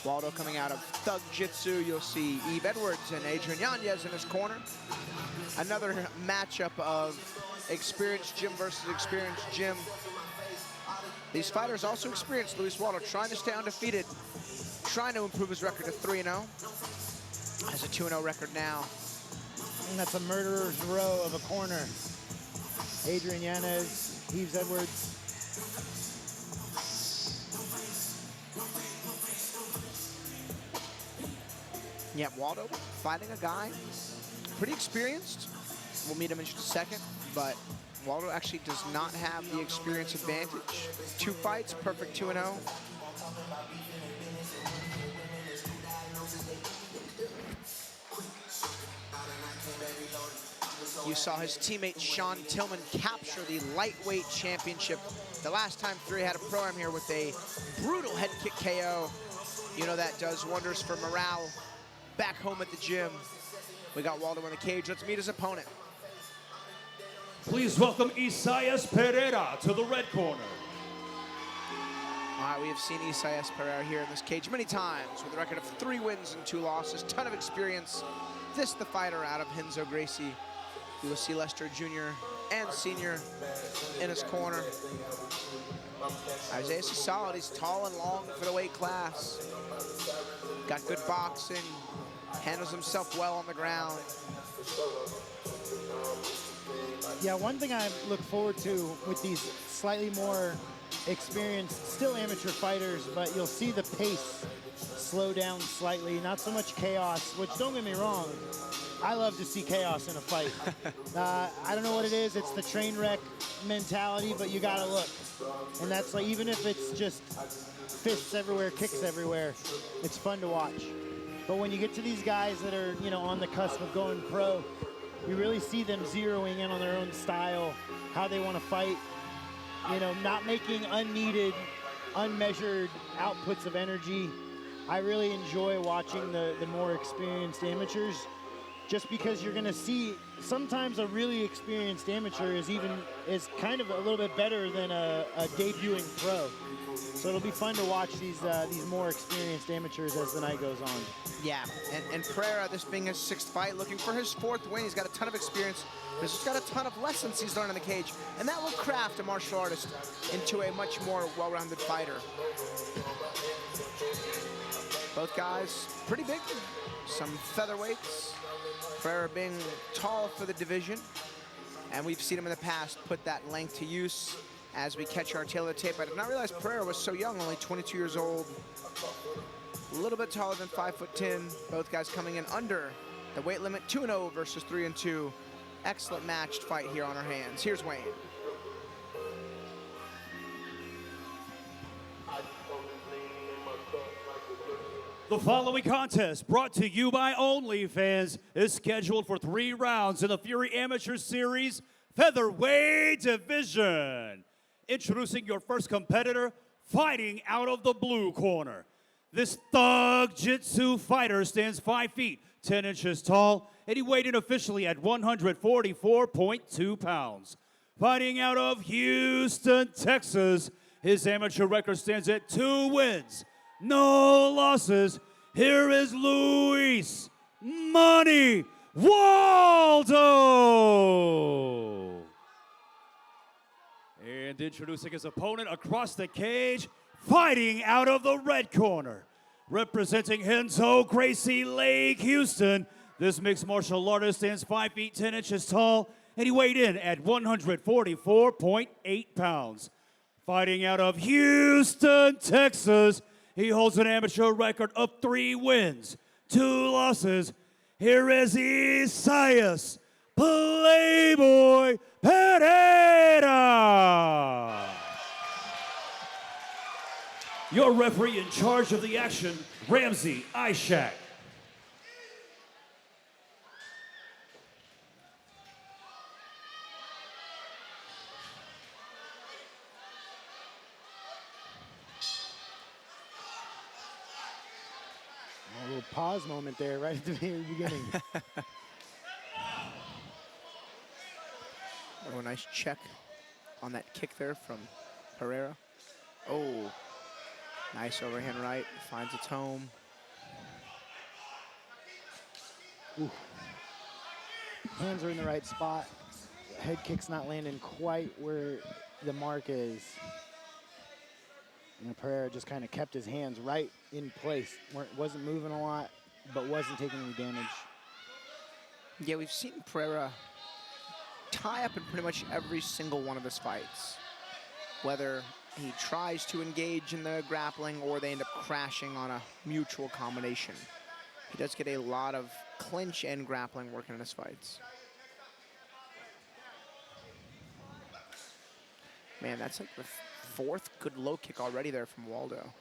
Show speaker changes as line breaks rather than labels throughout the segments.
Waldo coming out of Thug Jitsu. You'll see Eve Edwards and Adrian Yanez in his corner. Another matchup of experienced gym versus experienced gym. These fighters also experienced. Luis Waldo trying to stay undefeated, trying to improve his record to 3-0. Has a 2-0 record now.
And that's a murderer's row of a corner. Adrian Yanez, Eve Edwards.
Yeah, Waldo fighting a guy pretty experienced. We'll meet him in just a second, but Waldo actually does not have the experience advantage. 2 fights, perfect 2-0. You saw his teammate Sean Tillman capture the lightweight championship. The last time Fury had a pro-am here with a brutal head kick KO. You know that does wonders for morale back home at the gym. We got Waldo in the cage. Let's meet his opponent.
Please welcome Isaias Pereira to the red corner.
All right, we have seen Isaias Pereira here in this cage many times with a record of 3 wins and 2 losses, ton of experience. This the fighter out of Renzo Gracie. You will see Lester Jr. and Sr. in his corner. Isaias is solid. He's tall and long for the weight class. Got good boxing, handles himself well on the ground.
Yeah, one thing I look forward to with these slightly more experienced, still amateur fighters, but you'll see the pace slow down slightly, not so much chaos, which don't get me wrong, I love to see chaos in a fight. I don't know what it is, it's the train wreck mentality, but you gotta look. And that's like, even if it's just fists everywhere, kicks everywhere, it's fun to watch. But when you get to these guys that are, you know, on the cusp of going pro, you really see them zeroing in on their own style, how they want to fight, you know, not making unneeded, unmeasured outputs of energy. I really enjoy watching the more experienced amateurs, just because you're going to see sometimes a really experienced amateur is kind of a little bit better than a debuting pro. So it'll be fun to watch these more experienced amateurs as the night goes on.
Yeah, and Pereira, this being his 6th fight, looking for his 4th win. He's got a ton of experience. He's just got a ton of lessons he's learned in the cage, and that will craft a martial artist into a much more well-rounded fighter. Both guys pretty big, some featherweights. Pereira being tall for the division, and we've seen him in the past put that length to use as we catch our tail of the tape. I did not realize Pereira was so young, only 22 years old. A little bit taller than 5'10". Both guys coming in under the weight limit, 2-0 versus 3-2. Excellent matched fight here on our hands. Here's Wayne.
The following contest, brought to you by OnlyFans, is scheduled for 3 rounds in the Fury Amateur Series Featherweight Division. Introducing your first competitor, fighting out of the blue corner. This Thug Jitsu fighter stands 5 feet, 10 inches tall, and he weighed in officially at 144.2 pounds. Fighting out of Houston, Texas, his amateur record stands at 2 wins, no losses. Here is Luis Money Waldo. And introducing his opponent across the cage, fighting out of the red corner. Representing Renzo Gracie Lake, Houston, this mixed martial artist stands 5 feet 10 inches tall, and he weighed in at 144.8 pounds. Fighting out of Houston, Texas, he holds an amateur record of 3 wins, 2 losses. Here is Isaias Playboy Pereira. Your referee in charge of the action, Ramsey Ishak.
A little pause moment there right at the very beginning.
Oh, a nice check on that kick there from Pereira. Oh, Nice overhand right, finds its home.
Ooh. Hands are in the right spot. Head kick's not landing quite where the mark is. And Pereira just kind of kept his hands right in place. Wasn't moving a lot, but wasn't taking any damage.
Yeah, we've seen Pereira tie up in pretty much every single one of his fights. Whether he tries to engage in the grappling or they end up crashing on a mutual combination. He does get a lot of clinch and grappling working in his fights. Man, that's like the fourth good low kick already there from Waldo.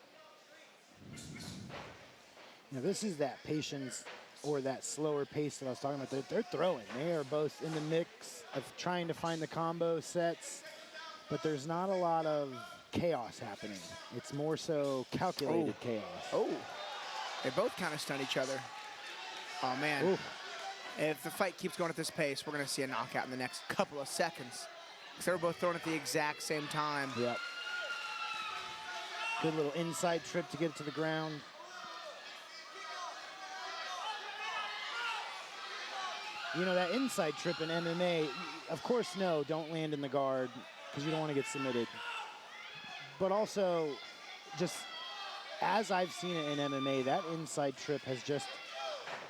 Now this is that patience or that slower pace that I was talking about. They're throwing. They are both in the mix of trying to find the combo sets, but there's not a lot of chaos happening. It's more so calculated chaos.
Oh, they both kind of stun each other. Oh, man.
Ooh.
If the fight keeps going at this pace, we're going to see a knockout in the next couple of seconds. Because they're both throwing at the exact same time.
Yep. Good little inside trip to get it to the ground. You know, that inside trip in MMA, of course, no, don't land in the guard because you don't want to get submitted. But also, just as I've seen it in MMA, that inside trip has just,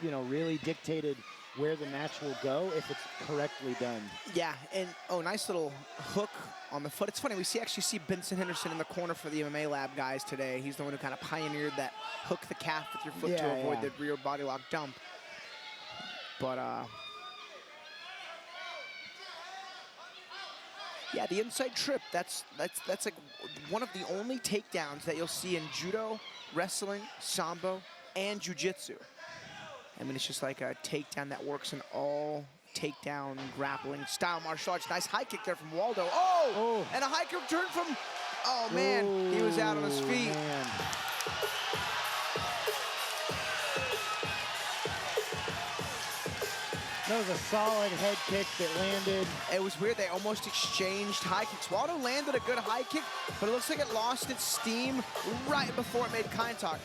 you know, really dictated where the match will go if it's correctly done.
Yeah, and oh, nice little hook on the foot. It's funny, we actually see Benson Henderson in the corner for the MMA Lab guys today. He's the one who kind of pioneered that hook the calf with your foot to avoid the rear body lock dump. But yeah, the inside trip, that's like one of the only takedowns that you'll see in judo, wrestling, sambo, and jiu-jitsu. I mean, it's just like a takedown that works in all takedown grappling style martial arts. Nice high kick there from Waldo. Oh! And a high kick return from, oh man, he was out on his feet.
Man. That was a solid head kick that landed.
It was weird, they almost exchanged high kicks. Waldo landed a good high kick, but it looks like it lost its steam right before it made contact.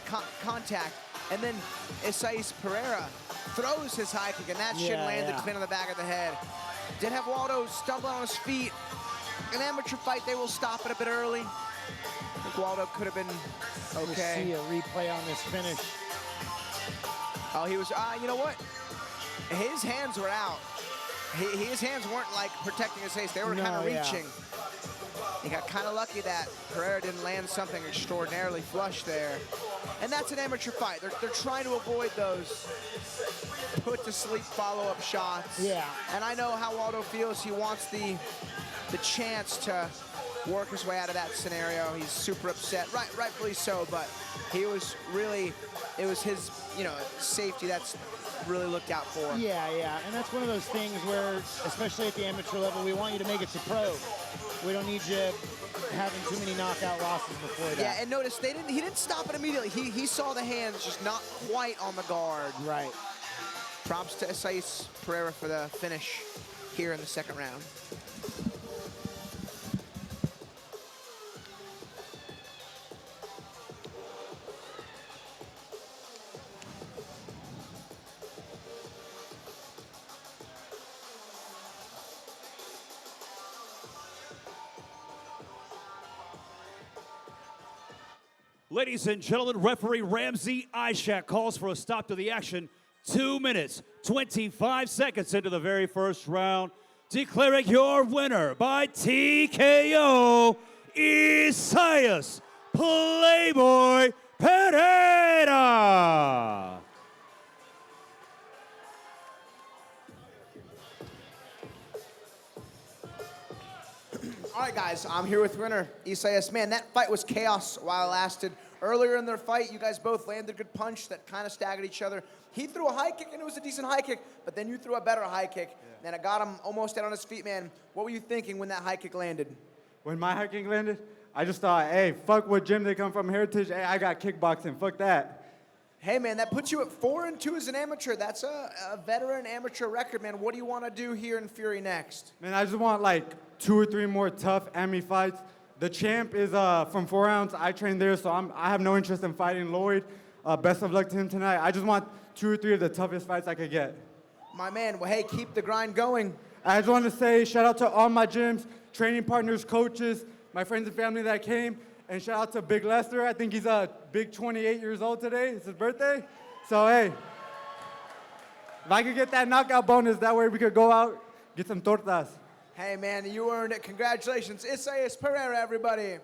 And then Isais Pereira throws his high kick, and that should land the clean on the back of the head. Did have Waldo stumble on his feet. An amateur fight, they will stop it a bit early. I think Waldo could have been okay.
We'll see a replay on this finish.
Oh, he was, you know what? His hands were out. His hands weren't like protecting his face. They were kind of reaching. He got kind of lucky that Pereira didn't land something extraordinarily flush there. And that's an amateur fight. They're trying to avoid those put-to-sleep follow-up shots.
Yeah.
And I know how Waldo feels. He wants the chance to work his way out of that scenario. He's super upset, rightfully so, but he was really, it was his, you know, safety that's really looked out for.
Yeah, and that's one of those things where, especially at the amateur level, we want you to make it to pro. We don't need you having too many knockout losses before that.
Yeah, and notice he didn't stop it immediately. He saw the hands just not quite on the guard.
Right.
Props to Isais Pereira for the finish here in the second round.
Ladies and gentlemen, referee Ramsey Ishak calls for a stop to the action. 2 minutes, 25 seconds into the very first round. Declaring your winner by TKO, Isais Playboy Pereira.
All right, guys, I'm here with winner Isais. Man, that fight was chaos while it lasted. Earlier in their fight, you guys both landed a good punch that kind of staggered each other. He threw a high kick, and it was a decent high kick, but then you threw a better high kick, and it got him almost out on his feet, man. What were you thinking when that high kick landed?
When my high kick landed, I just thought, hey, fuck what gym they come from, Heritage. Hey, I got kickboxing, fuck that.
Hey, man, that puts you at 4-2 as an amateur. That's a veteran amateur record, man. What do you want to do here in Fury next?
Man, I just want like 2 or 3 more tough Ami fights. The champ is from 4 Ounce. I train there, so I have no interest in fighting Lloyd. Best of luck to him tonight. I just want 2 or 3 of the toughest fights I could get.
My man, well, hey, keep the grind going.
I just want to say shout out to all my gyms, training partners, coaches, my friends and family that came, and shout out to Big Lester. I think he's a big 28 years old today. It's his birthday. So, hey, if I could get that knockout bonus, that way we could go out, get some tortas.
Hey, man, you earned it. Congratulations. Pereira, everybody.